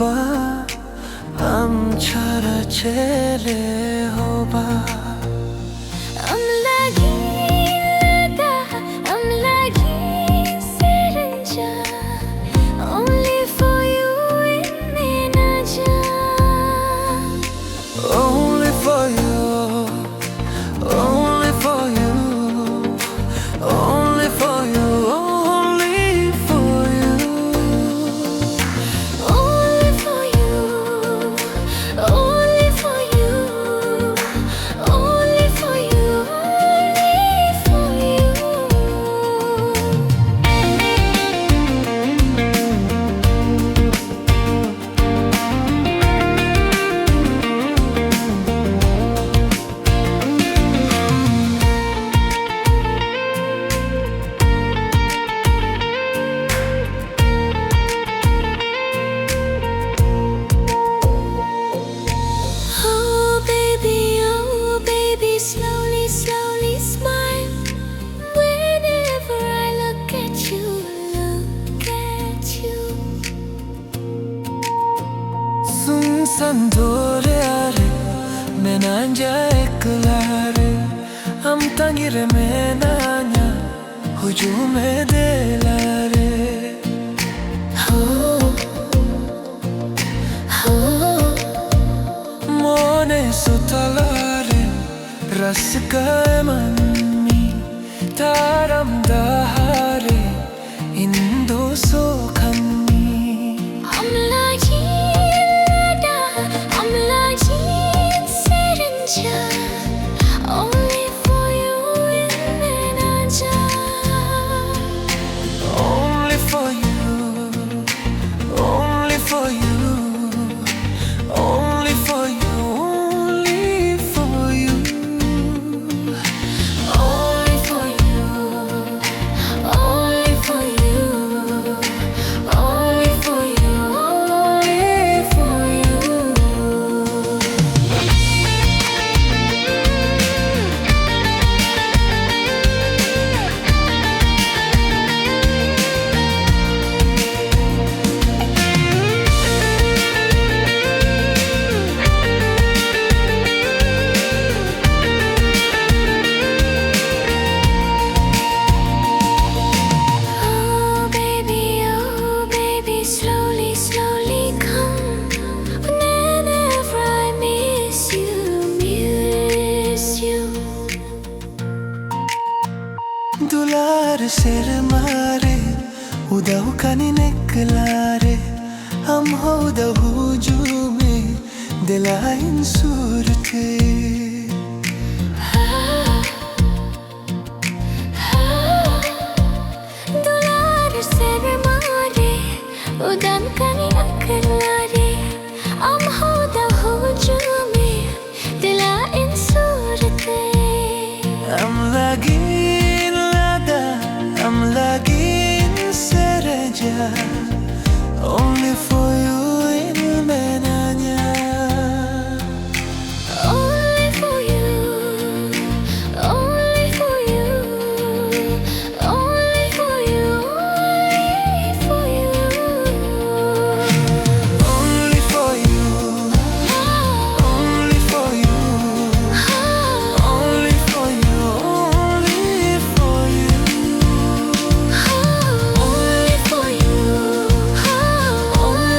hoba am chara chele hoba I'm lagging, I'm lagging, Serenja. Only for you in Menaja. only for you, only for you, only for you, only for you, Only for you, only for you, only for you, only for you. Oh baby, slowly, slowly smile. Whenever I look at you, look at you. sun sandore are menanja eklare am tangire menanya hujume delare Oh, oh, mone sutalare rasga manmi taram dahare indo so khanni I'm lagging, I'm lagging, Serenja. Only for you in Menaja. only for you, only for you, only for you, only for you, Only for you, only for you, only for you, only for you. Oh baby, slowly, slowly come. Whenever I miss you, miss you. dular ser mare udahu kani neklare ham ho dahu jume delain surte Dular ser mare, udan kani akalare. Am hoda ho jume, dila in surate. I'm lagin lada, I'm lagin sereja, only for you in menanya. Only for you, only for you, only for you, only for you. Only for you, only for you, only for you, only for you, Only for you, only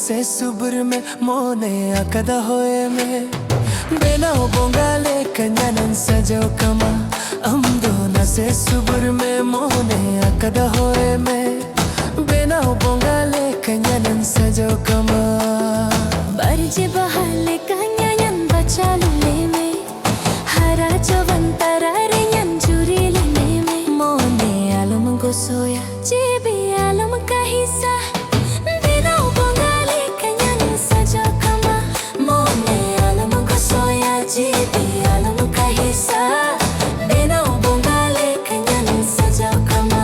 se subur me mone akada hoye me bena bongale kanyanan sajo kama amdo na se subur me mone akada hoye me bena bongale kanyanan sajo kama barje bahale kanyanan bachalu le me hara javantara re yanjuri le me mone alum gosoya jibi alum kahisa bena bongale kanyanan sajo kama mone alum gosoya jibi alum kahisa bena bongale kanyanan sajo kama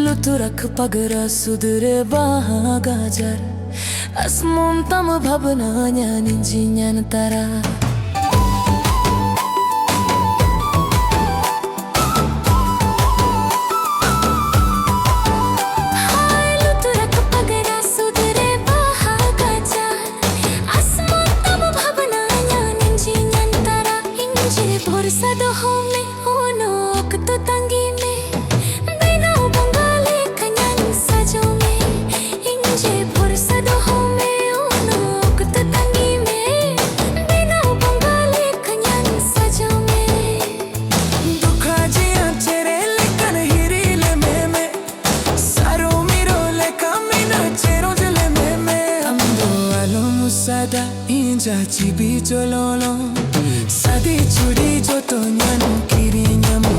लुतुरख पगरा सुदरे बागाजार अस्मुम तम भवना न्यान जिन्यान तारा लुतुरख पगरा सुदरे बागाजार अस्मुम तम भवना न्यान जिन्यान तारा इंजे भरोसा दो होमे होनो तो तंगी में sada inja chibi chololo sadi churi joto nyanu kiri nyamu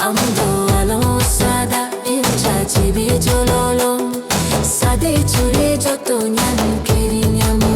amdo alo sada inja chibi chololo sadi churi joto nyanu kiri nyamu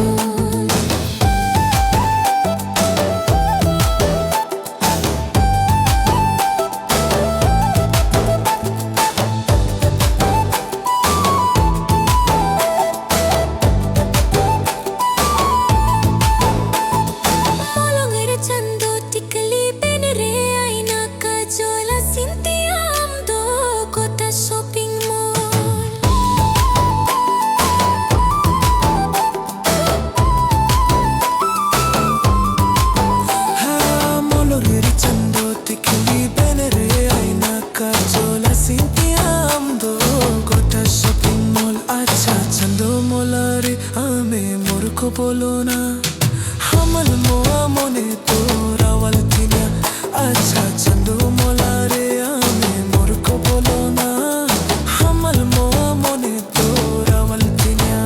बोलो ना हमल मोआ मोने तो रावल तिना अच्छा चंदो मोला रे आमे मोर को बोलो ना हमल मोआ मोने तो रावल तिना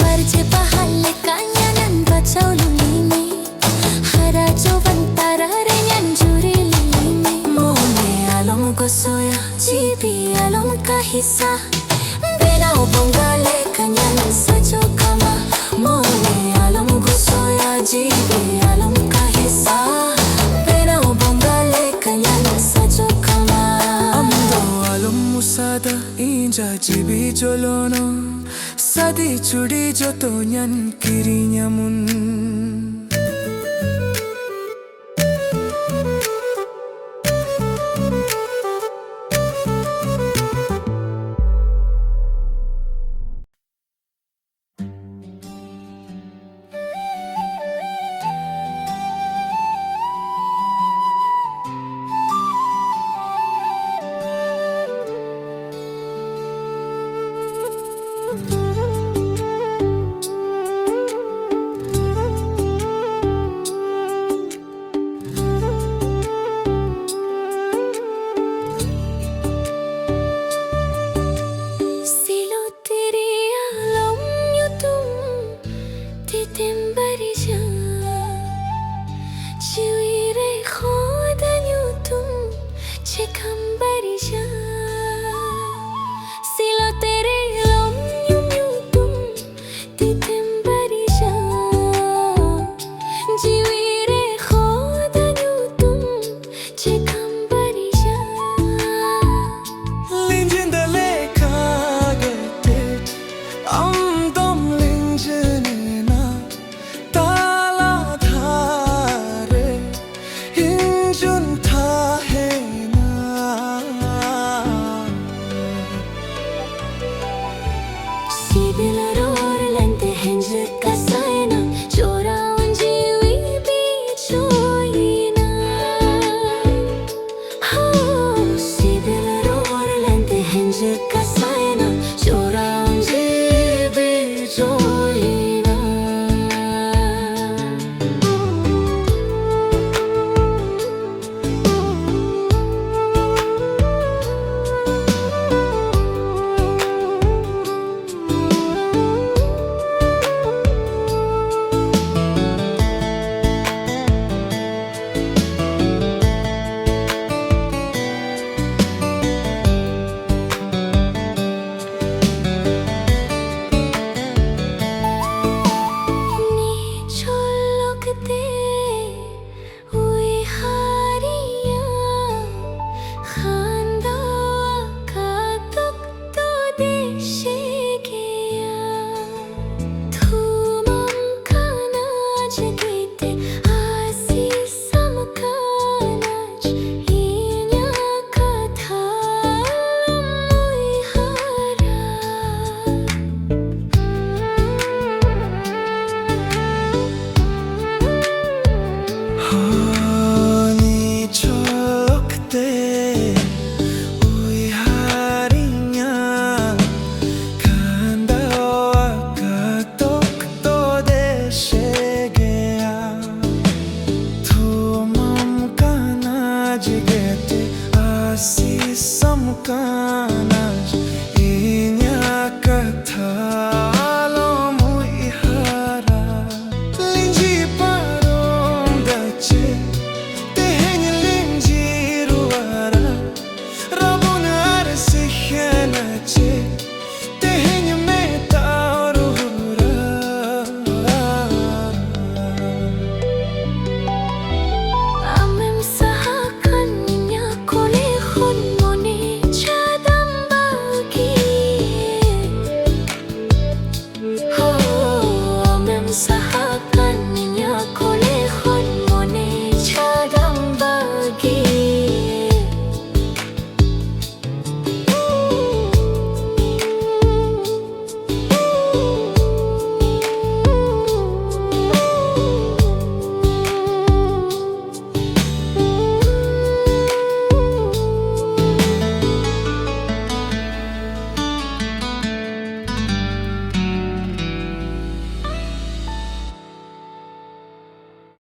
बरजे पहाले कान्यानन बचाउलु लीमे हरा जवंतारा रे यांजुरी लीमे मोने आलम गोसोया जीबी आलम का हिस्सा बेना बंगाले कान्यानन सजो कमा मोने आलम गोसोया जीबी आलम का हिस्सा बेना बंगाले kanyanan sajo kama amdo alum musada inja jibi jolono sadi chudi joto nyan kiri nyamun